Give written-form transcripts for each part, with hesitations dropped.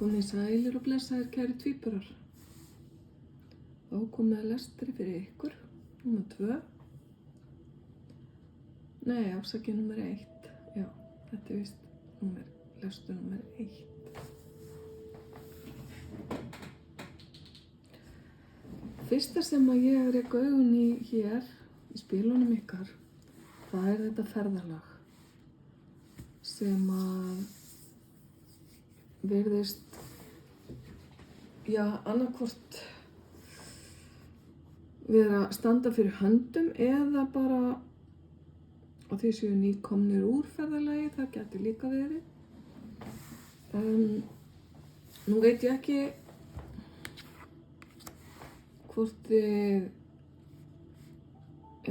Komið sælir og blessaðir kæri tvíburar. Þá komið að lestri fyrir ykkur, númer 2. Nei, afsakið númer 1. Já, þetta víst lestur númer 1. Fyrsta sem að ég rek augun í hér, í spilunum ykkar, það þetta ferðalag sem að virðist, annarkvort vera að standa fyrir höndum eða bara að því séu nýkomnir úr ferðalagi, það gæti líka verið. Nú veit ég ekki hvort þið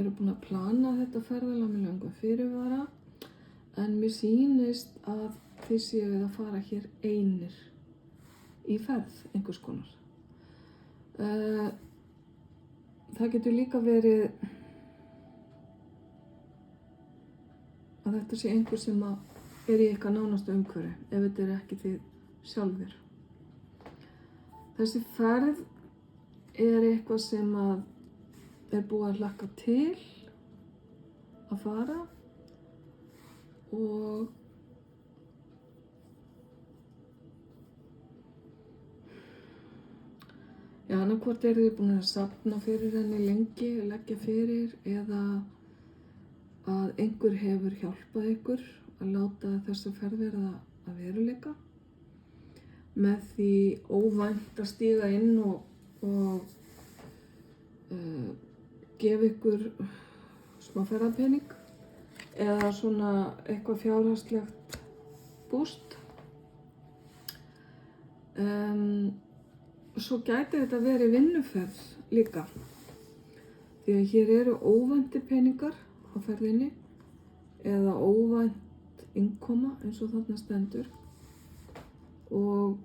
eru búin að plana þetta ferðalag með löngum fyrirvara, en mér sýnist að þið séuð að fara hér einir í ferð einhvers konar. Það getur líka verið að þetta sé einhver sem er í eitthvað nánasta umhverfi, ef þetta er ekki þið sjálfir. Þessi ferð er eitthvað sem að er búið að hlakka til að fara og annarkvort eru þið búin að safna fyrir henni lengi, leggja fyrir, eða að einhver hefur hjálpað ykkur að láta þessa ferð verða að veruleika með því óvænt að stíga inn og gefa ykkur smá ferðapening eða svona eitthvað fjárhagslegt búst. Svo gæti þetta verið vinnuferð líka, því að hér eru óvæntir peningar á ferðinni eða óvænt innkoma eins og þarna stendur, og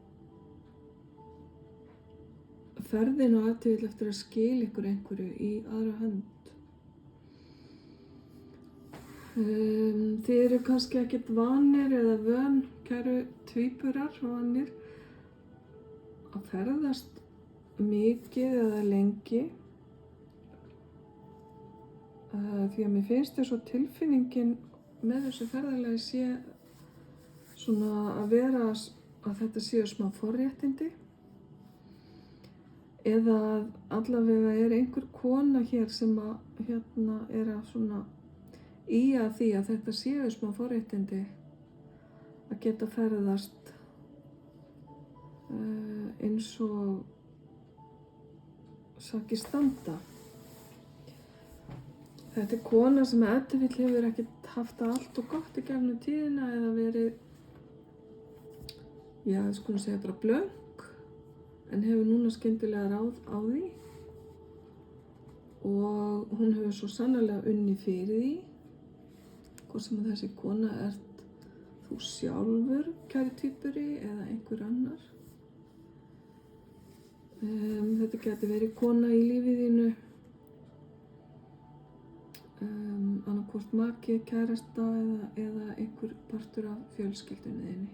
ferðin á eftir eftir að skila ykkur einhverju í aðra hönd. Þið eru kannski ekkert vanir eða vön, kæru tvíburar, vanir að ferðast mikið eða lengi, því að mér finnst þess að tilfinningin með þessu ferðalagi sé svona að vera að þetta séu smá forréttindi, eða að allavega er einhver kona hér sem að er að svona ýja því að þetta séu smá forréttindi að geta ferðast eins og sakir standa. Þetta er kona sem ef til vill hefur ekkert haft það allt og gott í gegnum tíðina eða verið, skulum segja bara blönk, en hefur núna skyndilega ráð á því og hún hefur svo sannarlega unnið fyrir því, hvort sem þessi kona ert þú sjálfur, kæri tvíburi, eða einhver annar. Þetta geti verið kona í lífið þínu, annarkvort maki, kærasta eða einhver partur af fjölskyldunni þinni.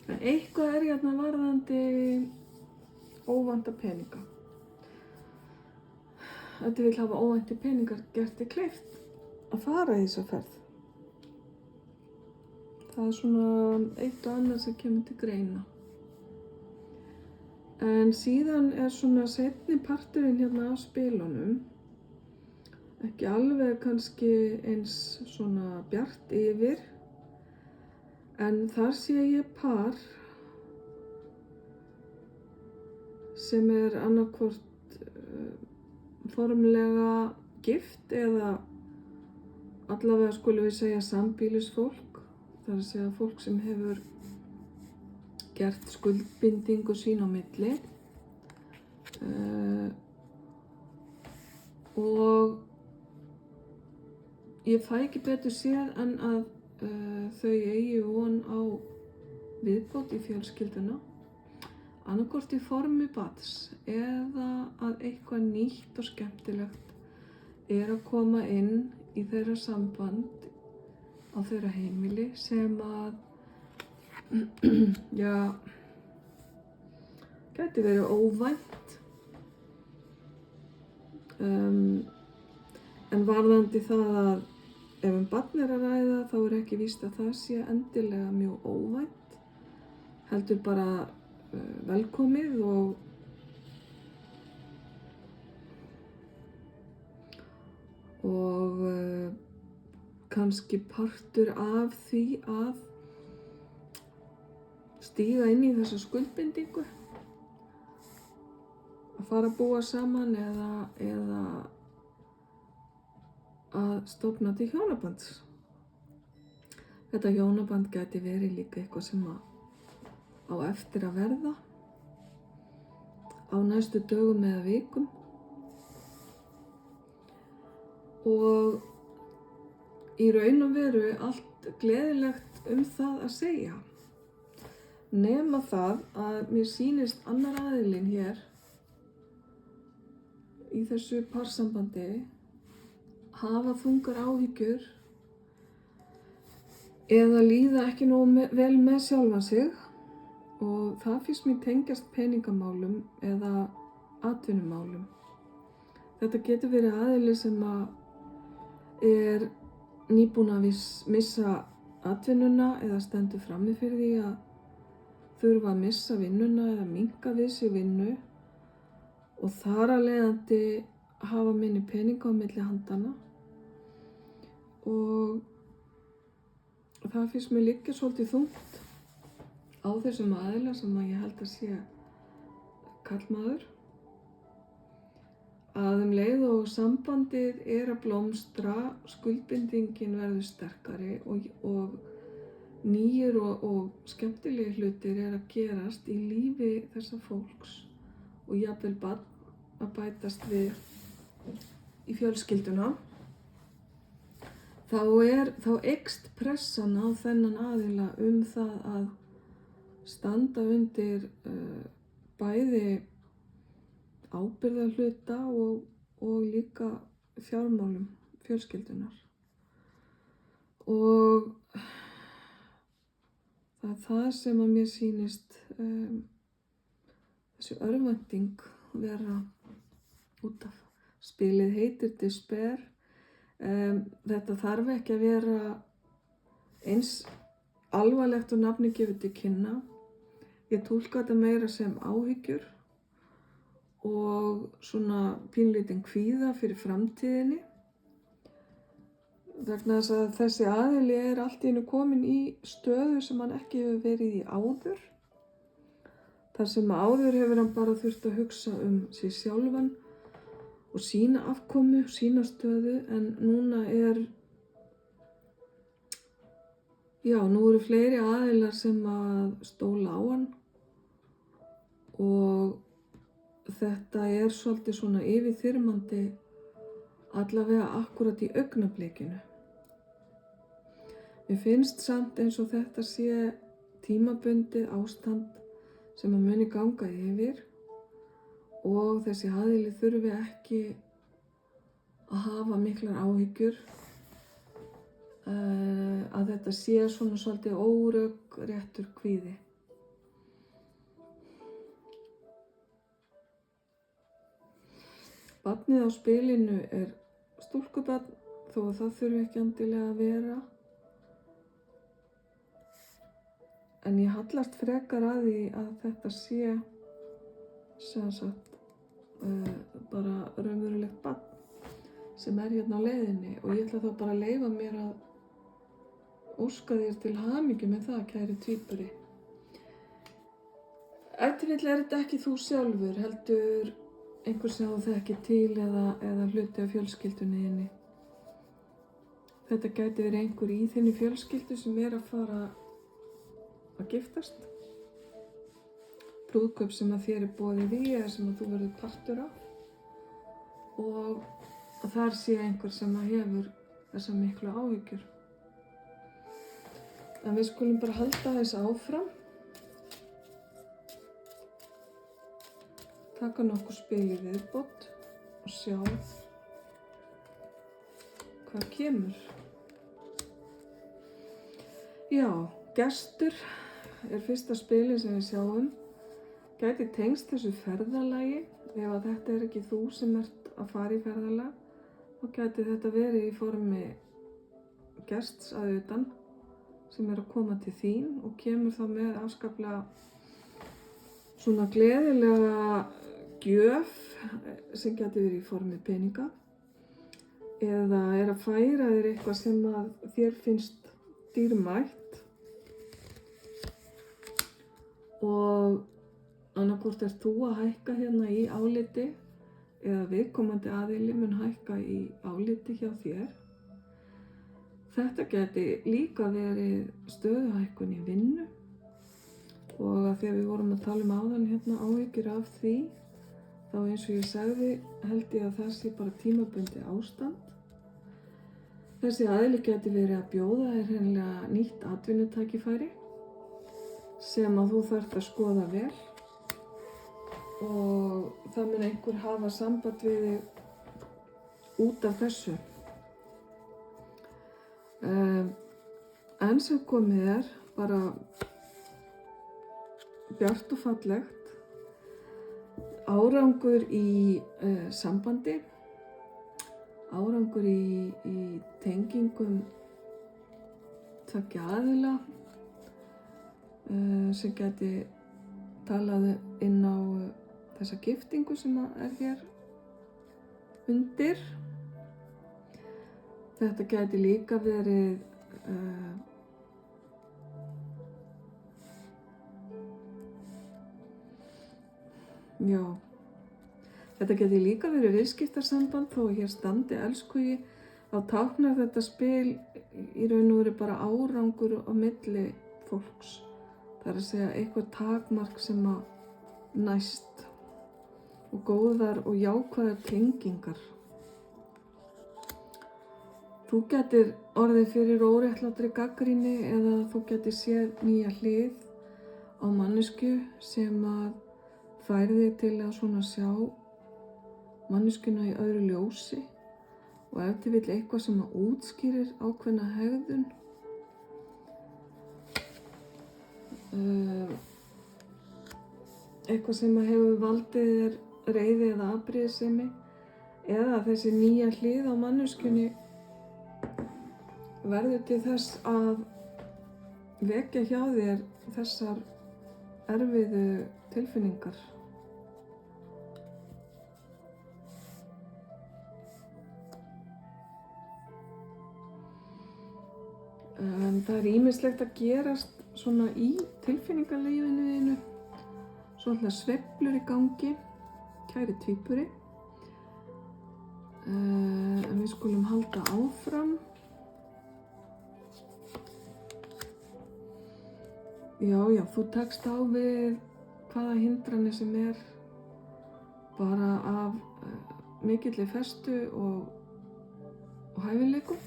En eitthvað er hérna varðandi óvænta peninga. Þetta vil hafa óvænti peningar gert þér kleift að fara í þessa ferð. Það er svona eitt og annað sem kemur til greina. En síðan er svona seinni parturinn hérna af spilunum ekki alveg kannski eins svona bjart yfir, en þar sé ég par sem er annarkvort formlega gift eða allavega skulum við segja sambýlisfólk, það er að segja fólk sem hefur gert skuldbindingu sín á milli og ég fæ ekki betur séð en að þau eigi von á viðbót í fjölskylduna, annarkvort í formi barns eða að eitthvað nýtt og skemmtilegt er að koma inn í þeirra samband á þeirra heimili sem að já, gæti verið óvænt. En varðandi það að ef barn að ræða þá ekki víst að það sé endilega mjög óvænt, heldur bara velkomið og kannski partur af því að stíga inn í þessa skuldbindingu, að fara að búa saman eða að stofna til hjónabands. Þetta hjónaband gæti verið líka eitthvað sem á eftir að verða á næstu dögum eða vikum. Og í raun og veru allt gleðilegt það að segja. Nema það að mér sýnist annar aðilinn hér í þessu parsambandi hafa þungar áhyggjur eða líða ekki nógu vel með sjálfan sig, og það finnst mér tengjast peningamálum eða atvinnumálum. Þetta getur verið aðili sem er nýbúinn að missa atvinnuna eða stendur frammi fyrir því að þurfa að missa vinnuna eða minnka við sig vinnu, og þar af leiðandi hafa minni peninga á milli handana. Og það finnst mér liggja svolítið þungt á þessum aðila sem ég held að sé karlmaður, að leið og sambandið að blómstra, skuldbindingin verður sterkari og nýir og skemmtilegi hlutir að gerast í lífi þessa fólks, og jafnvel barn að bætast við í fjölskylduna. Þá eykst pressan á þennan aðila það að standa undir bæði ábyrgðarhluta og líka fjármálum fjölskyldunar. Og það sem að mér sýnist þessi örvænting vera út af. Spilið heitir Despair. Þetta þarf ekki að vera eins alvarlegt og nafnið gefur til kynna. Ég túlka þetta meira sem áhyggjur og svona pínlítinn kvíða fyrir framtíðinni, vegna þess að þessi aðili allt í einu kominn í stöðu sem hann ekki hefur verið í áður. Þar sem áður hefur hann bara þurft að hugsa sig sjálfan og sína afkomu, sína stöðu, en núna nú eru fleiri aðilar sem að stóla á hann, og þetta svolítið svona yfirþyrmandi, allavega akkurat í augnablikinu. Mér finnst samt eins og þetta sé tímabundið ástand sem að muni ganga yfir, og þessi aðili þurfi ekki að hafa miklar áhyggjur, að þetta sé svona svolítið órökréttur kvíði. Barnið á spilinu stúlkubarn, þó að það þurfi ekki endilega að vera. En ég hallast frekar að því að þetta sé sem sagt bara raunverulegt barn sem hérna á leiðinni, og ég ætla þá bara að leyfa mér að óska þér til hamingju með það, kæri tvíburi. Ef til vill þetta ekki þú sjálfur, heldur einhver sem þú þekkir til eða hluti af fjölskyldunni þinni. Þetta gæti verið einhver í þinni fjölskyldu sem að fara að giftast. Brúðkaup sem að þér boðið í eða sem að þú verður partur af, og að þar sé einhver sem að hefur þessa miklu áhyggjur. En við skulum bara halda þess áfram. Taka nokkuð spil í viðbót og sjá hvað kemur. Já, gestur er fyrsta spilið sem við sjáum. Gæti tengst þessu ferðalagi. Ef að þetta er ekki þú sem ert að fara í ferðalag, þá gæti þetta verið í formi gests að utan sem er að koma til þín og kemur þá með afskaplega svona gleðilega gjöf sem gæti verið í formi peninga eða er að færa þér eitthvað sem að þér finnst dýrmætt og annaðhvort ert þú að hækka hérna í áliti eða viðkomandi aðili mun hækka í áliti hjá þér. Þetta gæti líka verið stöðuhækkun í vinnu og að því að við vorum að tala áðan hérna áhyggjur af því, þá eins og ég sagði held ég að það sé bara tímabundið ástand. Þessi aðili gæti verið að bjóða þér hreinlega nýtt atvinnutækifæri sem að þú þarft að skoða vel og það mun einhver hafa samband við þig út af þessu. En sem komið er bara bjart og fallegt, árangur í sambandi, árangur í tengingum tveggja aðila sem gæti talað inn á þessa giftingu sem er hér undir. Þetta gæti líka verið þetta gæti líka verið viðskiptarsamband þó að hér standi elskugi, þá táknar þetta spil í raun og veru bara árangur á milli fólks. Það er að segja eitthvað takmark sem að næst og góðar og jákvæðar tengingar. Þú getur orðið fyrir óréttlátri gagnrýni eða þú getur séð nýja hlið á manneskju sem að færi þig til að svona sjá manneskjuna í öðru ljósi og ef til vill eitthvað sem að útskýrir ákveðna hegðun. Eitthvað sem að hefur valdið þér reiði eða afbrýðisemi eða þessi nýja hlið á manneskjunni verður til þess að vekja hjá þér þessar erfiðu tilfinningar. Það er ýmislegt að gerast svona í tilfinningalífinu þínu, svona sveiflur í gangi, kæri tvíburi. En við skulum halda áfram. Já, þú tekst á við hvaða hindranir sem er bara af mikilli festu og hæfileikum.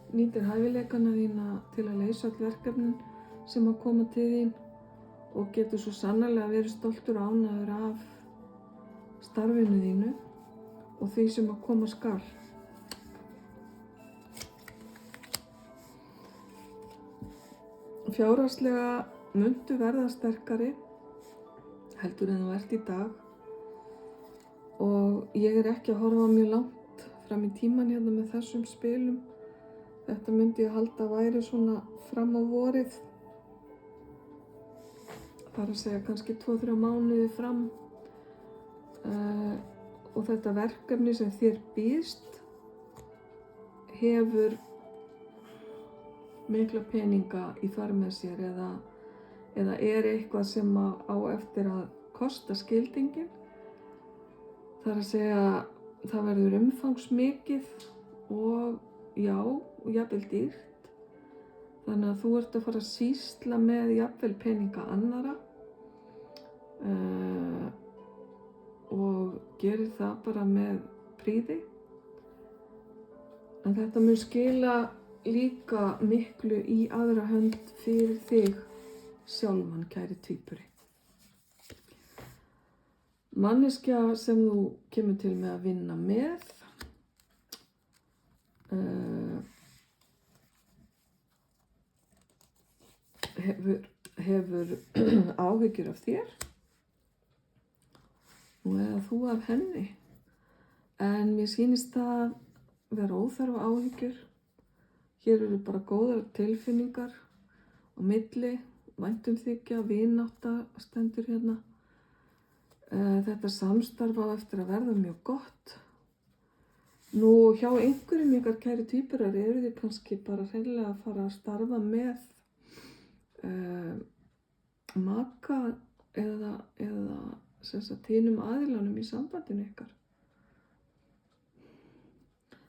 Nýtir hæfileikana þína til að leysa öll verkefnin sem að koma til þín og getur svo sannarlega verið stoltur og ánægður af starfinu þínu og því sem að koma skal. Fjárhagslega muntu verða sterkari heldur en þú ert í dag og ég er ekki að horfa mjög langt fram í tíman hérna með þessum spilum. Þetta myndi ég halda að væri svona fram á vorið. Það er að segja kannski 2-3 mánuði fram og þetta verkefni sem þér býðst hefur mikla peninga í för með sér eða er eitthvað sem á eftir að kosta skildingin. Það er að segja það verður umfangsmikið og jafnvel dýrt. Þannig að þú ert að fara að sýsla með jafnvel peninga annarra og gerir það bara með prýði. En þetta mun skila líka miklu í aðra hönd fyrir þig sjálfan, kæri tvíburi. Manneskja sem þú kemur til með að vinna með hefur hefur áhyggjur af þér og eða þú af henni. En mér sýnist það vera óþarfa áhyggjur. Hér eru bara góðar tilfinningar á milli, væntumþykja, vinátta stendur hérna. Þetta samstarf á eftir að verða mjög gott. Nú hjá einhverjum ykkar kæri tvíburar eru þið kannski bara hreinlega að fara að starfa með maka eða sem sagt hinum aðilanum í sambandinu ykkar.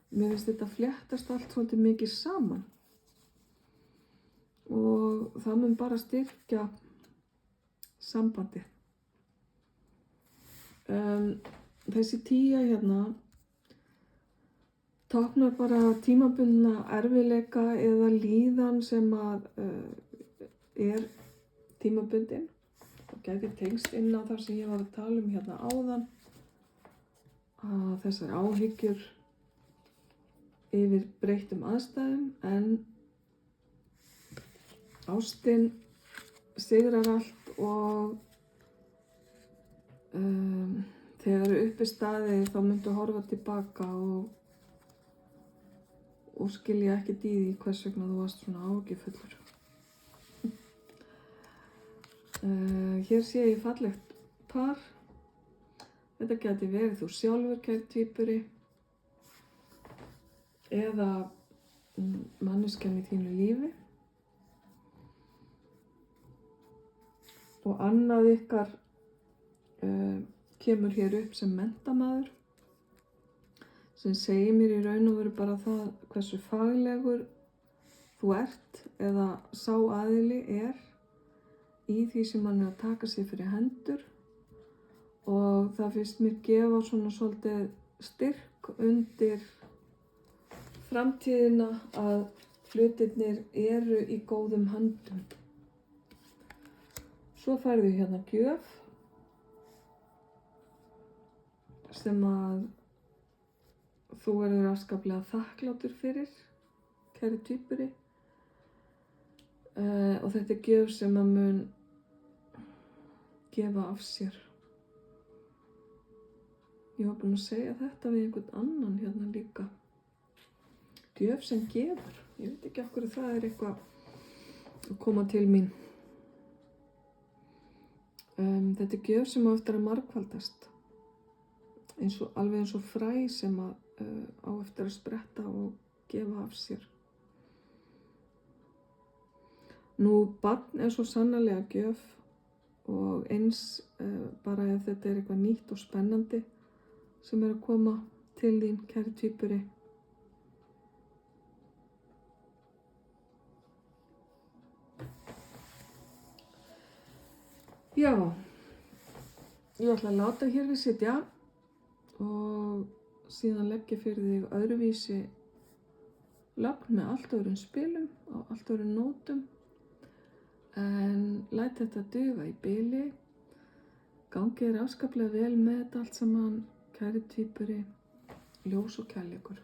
Mér finnst þetta fléttast allt svolítið mikið saman og það mun bara styrkja sambandið. Þessi 10 hérna táknar bara tímabundna erfiðleika eða líðan sem að er tímabundin og gæti tengst inn á það sem ég var að tala um hérna áðan, að þessar áhyggjur yfir breyttum aðstæðum, en ástin sigrar allt og þegar upp er staðið þá myndu horfa tilbaka og skilja ekkert í því hvers vegna þú varst svona áhyggjufullur. Hér sé ég fallegt par. Þetta gæti verið þú sjálfur, kæri tvíburi, eða manneskjan í þínu lífi. Og annað ykkar kemur hér upp sem menntamaður, sem segir mér í raun og veru bara það hversu faglegur þú ert eða sá aðili er í því sem hann er að taka sér fyrir hendur, og það finnst mér gefa svona svolítið styrk undir framtíðina að hlutirnir eru í góðum höndum. Svo færðu hérna gjöf sem að þú verður afskaplega þakklátur fyrir, kæri tvíburi. Og þetta er gjöf sem að mun gefa af sér. Ég var búin að segja þetta við einhvern annan hérna líka. Gjöf sem gefur. Ég veit ekki af hverju það er eitthvað að koma til mín. Þetta er gjöf sem á eftir að margfaldast. Alveg eins og fræ sem á eftir að spretta og gefa af sér. Nú, barn er svo sannarlega gjöf, og eins bara ef þetta er eitthvað nýtt og spennandi sem er að koma til þín, kæri tvíburi. Já, ég ætla að láta hér við sitja og síðan leggja fyrir þig öðruvísi lögn með allt öðrum spilum og allt öðrum nótum, en læt þetta duga í bili. Gangi þér afskaplega vel með þetta allt saman, kæri tvíburi, ljós og kærleikur.